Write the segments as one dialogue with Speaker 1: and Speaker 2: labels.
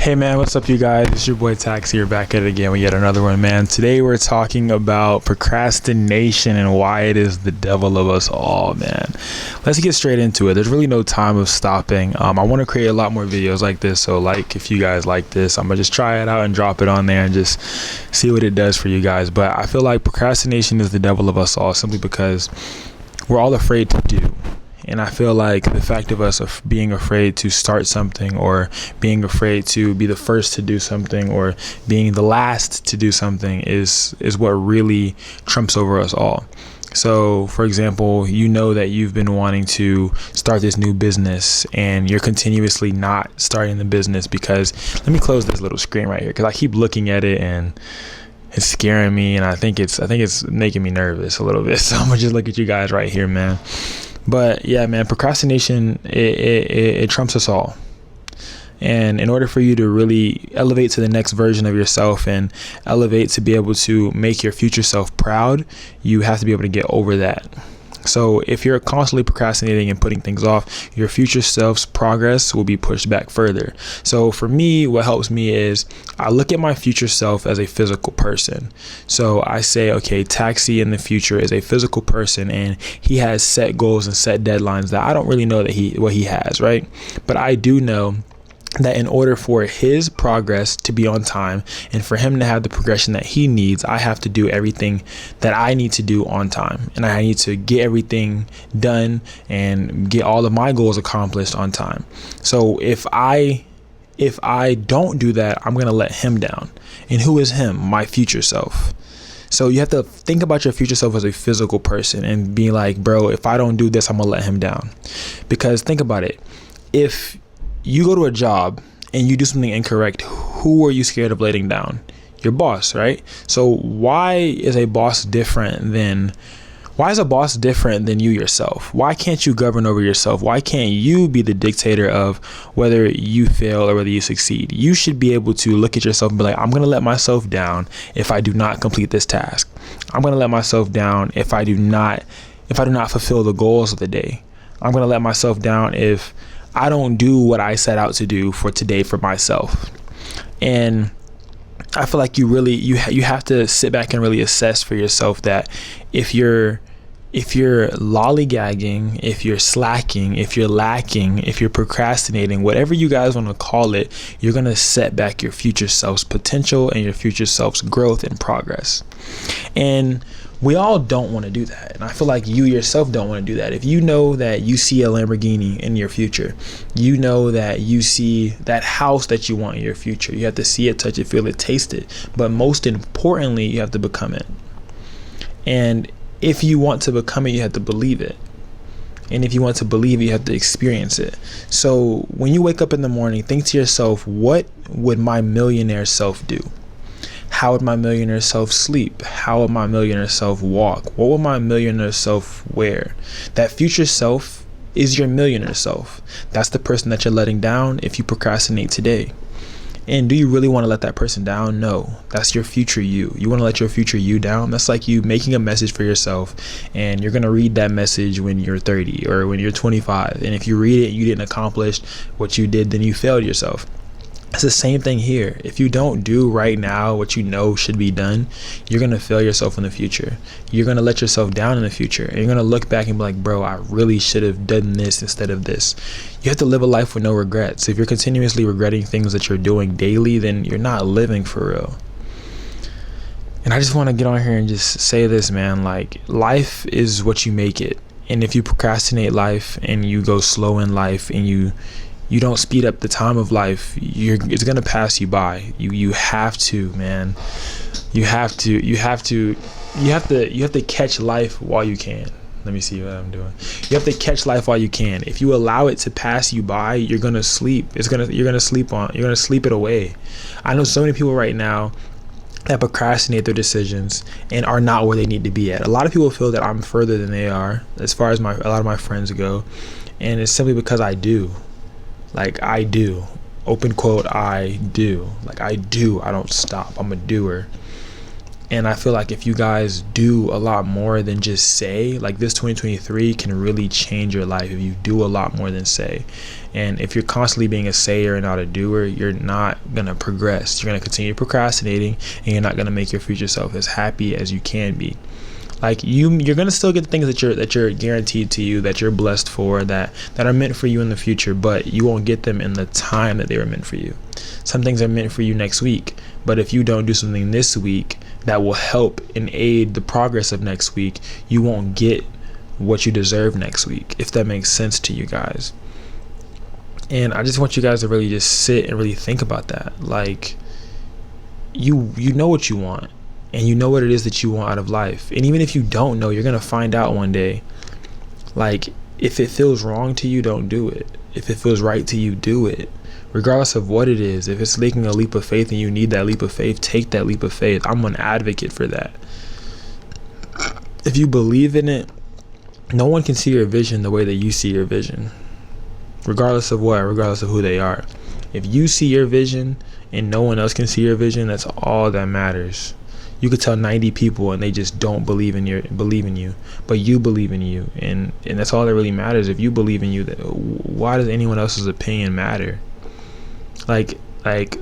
Speaker 1: Hey man, what's up you guys? It's your boy Tax here, back at it again with yet another one, man. Today we're talking about procrastination and why it is the devil of us all, man. Let's get straight into it. There's really no time of stopping. I want to create a lot more videos like this, so if you guys like this, I'm gonna just try it out and drop it on there and just see what it does for you guys. But I feel like procrastination is the devil of us all simply because we're all afraid to do. And I feel like the fact of us of being afraid to start something, or being afraid to be the first to do something, or being the last to do something is what really trumps over us all. So, for example, you know that you've been wanting to start this new business and you're continuously not starting the business because, let me close this little screen right here because I keep looking at it and it's scaring me, and I think it's making me nervous a little bit. So I'm gonna just look at you guys right here, man. But yeah, man, procrastination, it trumps us all. And in order for you to really elevate to the next version of yourself and elevate to be able to make your future self proud, you have to be able to get over that. So if you're constantly procrastinating and putting things off, your future self's progress will be pushed back further. So for me, what helps me is I look at my future self as a physical person. So I say, okay, Taxi in the future is a physical person and he has set goals and set deadlines that I don't really know that what he has, right? But I do know that in order for his progress to be on time and for him to have the progression that he needs, I have to do everything that I need to do on time, and I need to get everything done and get all of my goals accomplished on time. So if I don't do that, I'm going to let him down. And who is him? My future self. So you have to think about your future self as a physical person and be like, bro, if I don't do this, I'm going to let him down. Because think about it. If you go to a job and you do something incorrect, who are you scared of letting down? Your boss, right? So why is a boss different than you yourself? Why can't you govern over yourself? Why can't you be the dictator of whether you fail or whether you succeed? You should be able to look at yourself and be like, I'm going to let myself down if I do not complete this task. I'm going to let myself down if I do not fulfill the goals of the day. I'm going to let myself down if I don't do what I set out to do for today for myself. And I feel like you have to sit back and really assess for yourself that if you're lollygagging, if you're slacking, if you're lacking, if you're procrastinating, whatever you guys want to call it, you're going to set back your future self's potential and your future self's growth and progress. And we all don't want to do that. And I feel like you yourself don't want to do that. If you know that you see a Lamborghini in your future, you know that you see that house that you want in your future, you have to see it, touch it, feel it, taste it. But most importantly, you have to become it. And if you want to become it, you have to believe it. And if you want to believe it, you have to experience it. So when you wake up in the morning, think to yourself, what would my millionaire self do? How would my millionaire self sleep? How would my millionaire self walk? What would my millionaire self wear? That future self is your millionaire self. That's the person that you're letting down if you procrastinate today. And do you really want to let that person down? No, that's your future you. You want to let your future you down? That's like you making a message for yourself, and you're going to read that message when you're 30 or when you're 25. And if you read it and you didn't accomplish what you did, then you failed yourself. It's the same thing here. If you don't do right now what you know should be done, you're going to fail yourself in the future. You're going to let yourself down in the future. And you're going to look back and be like, bro, I really should have done this instead of this. You have to live a life with no regrets. If you're continuously regretting things that you're doing daily, then you're not living for real. And I just want to get on here and just say this, man. Like, life is what you make it. And if you procrastinate life and you go slow in life and you don't speed up the time of life, it's going to pass you by. You have to, man. You have to catch life while you can. Let me see what I'm doing. You have to catch life while you can. If you allow it to pass you by, you're going to sleep. You're going to sleep it away. I know so many people right now that procrastinate their decisions and are not where they need to be at. A lot of people feel that I'm further than they are as far as a lot of my friends go. And it's simply because I do. Like, I do. Open quote, I do. Like, I do. I don't stop. I'm a doer. And I feel like if you guys do a lot more than just say, like, this 2023 can really change your life if you do a lot more than say. And if you're constantly being a sayer and not a doer, you're not going to progress. You're going to continue procrastinating, and you're not going to make your future self as happy as you can be. Like, you're gonna still get the things that you're guaranteed to you, that you're blessed for, that are meant for you in the future, but you won't get them in the time that they were meant for you. Some things are meant for you next week, but if you don't do something this week that will help and aid the progress of next week, you won't get what you deserve next week, if that makes sense to you guys. And I just want you guys to really just sit and really think about that. Like, you know what you want, and you know what it is that you want out of life. And even if you don't know, you're going to find out one day. Like, if it feels wrong to you, don't do it. If it feels right to you, do it. Regardless of what it is. If it's taking a leap of faith and you need that leap of faith, take that leap of faith. I'm an advocate for that. If you believe in it, no one can see your vision the way that you see your vision. Regardless of what, regardless of who they are. If you see your vision and no one else can see your vision, that's all that matters. You could tell 90 people and they just don't believe in you, but you believe in you, and that's all that really matters. If you believe in you, why does anyone else's opinion matter? Like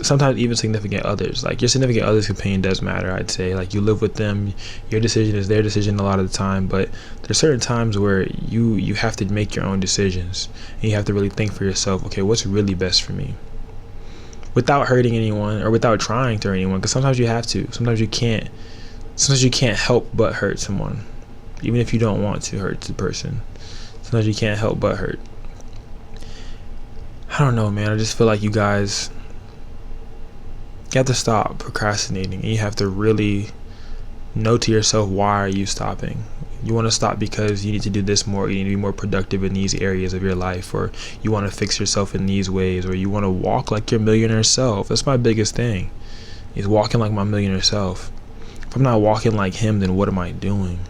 Speaker 1: sometimes even significant others, like your significant other's opinion does matter. I'd say, like, you live with them, your decision is their decision a lot of the time, but there's certain times where you have to make your own decisions, and you have to really think for yourself, okay, what's really best for me, without hurting anyone or without trying to hurt anyone, because sometimes you have to. Sometimes you can't help but hurt someone, even if you don't want to hurt the person. Sometimes you can't help but hurt. I don't know, man. I just feel like you guys have to stop procrastinating, and you have to really know to yourself, why are you stopping? You want to stop because you need to do this more, you need to be more productive in these areas of your life, or you want to fix yourself in these ways, or you want to walk like your millionaire self. That's my biggest thing, is walking like my millionaire self. If I'm not walking like him, then what am I doing?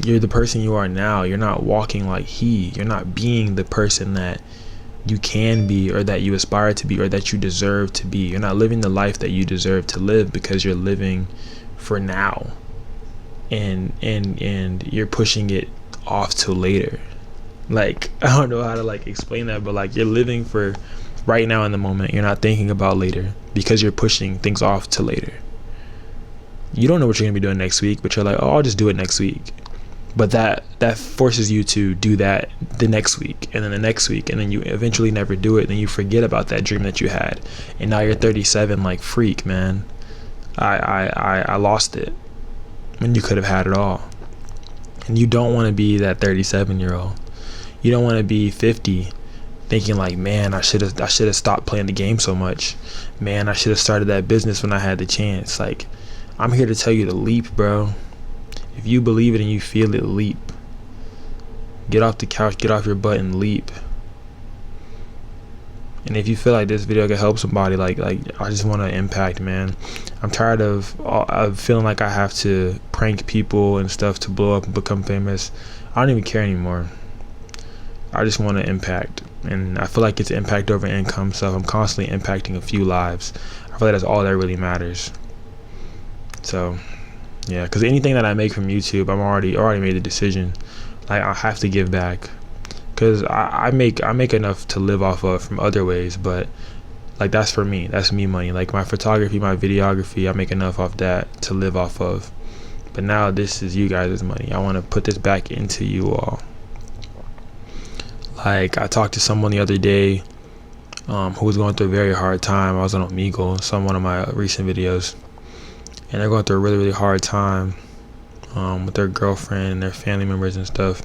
Speaker 1: You're the person you are now. You're not walking like he. You're not being the person that you can be, or that you aspire to be, or that you deserve to be. You're not living the life that you deserve to live, because you're living for now, and you're pushing it off till later. Like, I don't know how to like explain that, but like, you're living for right now in the moment. You're not thinking about later, because you're pushing things off to later. You don't know what you're gonna be doing next week, but you're like, oh, I'll just do it next week. But that forces you to do that the next week, and then the next week, and then you eventually never do it. Then you forget about that dream that you had, and now you're 37, like, freak, man, I lost it, when you could have had it all. And you don't want to be that 37-year-old. You don't want to be 50 thinking like, man, I should have stopped playing the game so much. Man, I should have started that business when I had the chance. Like, I'm here to tell you to leap, bro. If you believe it and you feel it, leap. Get off the couch, get off your butt, and leap. And if you feel like this video could help somebody, like I just want to impact, man. I'm tired of feeling like I have to prank people and stuff to blow up and become famous. I don't even care anymore. I just want to impact, and I feel like it's impact over income. So I'm constantly impacting a few lives. I feel like that's all that really matters. So yeah, because anything that I make from YouTube, I'm already made the decision. Like, I have to give back, because I make enough to live off of from other ways, but like, that's for me. That's me money. Like, my photography, my videography, I make enough off that to live off of. But now this is you guys' money. I want to put this back into you all. Like, I talked to someone the other day who was going through a very hard time. I was on Omegle, one of my recent videos, and they're going through a really, really hard time with their girlfriend and their family members and stuff.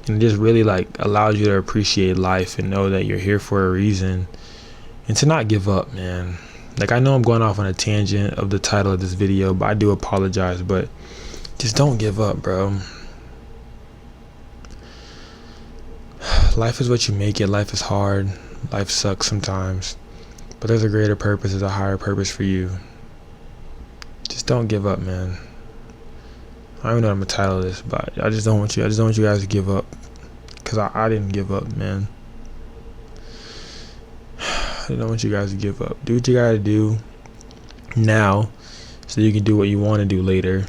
Speaker 1: And it just really like allows you to appreciate life and know that you're here for a reason, and to not give up, man. Like, I know I'm going off on a tangent of the title of this video, but I do apologize. But just don't give up, bro. Life is what you make it. Life is hard. Life sucks sometimes, but there's a greater purpose. There's a higher purpose for you. Just don't give up, man. I don't even know what I'm gonna title this, but I just don't want you guys to give up, because I didn't give up, man. I don't want you guys to give up. Do what you gotta do. now so you can do what you want to do later.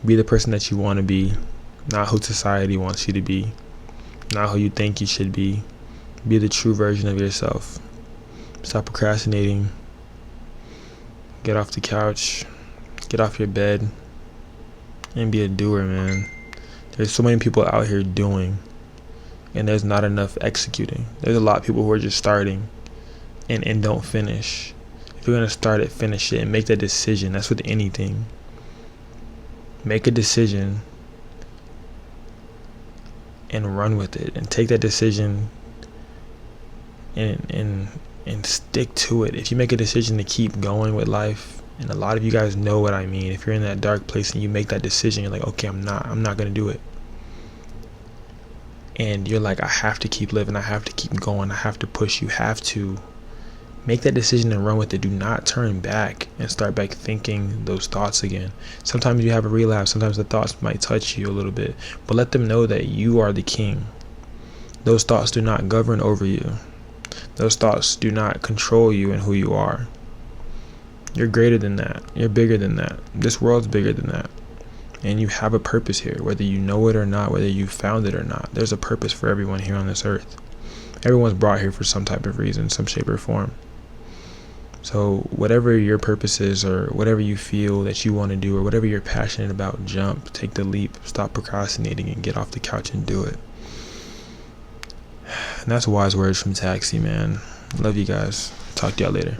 Speaker 1: Be the person that you want to be, not who society wants you to be, not who you think you should be. Be the true version of yourself. Stop procrastinating. Get off the couch, get off your bed, and be a doer, man. There's so many people out here doing, and there's not enough executing. There's a lot of people who are just starting and don't finish. If you're gonna start it, finish it, and make that decision. That's with anything. Make a decision and run with it, and take that decision and stick to it. If you make a decision to keep going with life, and a lot of you guys know what I mean, if you're in that dark place and you make that decision, you're like, okay, I'm not gonna do it, and you're like, I have to keep living, I have to keep going, I have to push. You have to make that decision and run with it. Do not turn back and start back thinking those thoughts again. Sometimes you have a relapse, sometimes the thoughts might touch you a little bit, but let them know that you are the king. Those thoughts do not govern over you. Those thoughts do not control you and who you are. You're greater than that. You're bigger than that. This world's bigger than that. And you have a purpose here, whether you know it or not, whether you found it or not. There's a purpose for everyone here on this earth. Everyone's brought here for some type of reason, some shape or form. So whatever your purpose is, or whatever you feel that you want to do, or whatever you're passionate about, jump, take the leap, stop procrastinating, and get off the couch and do it. And that's wise words from Taxi, man. Love you guys. Talk to y'all later.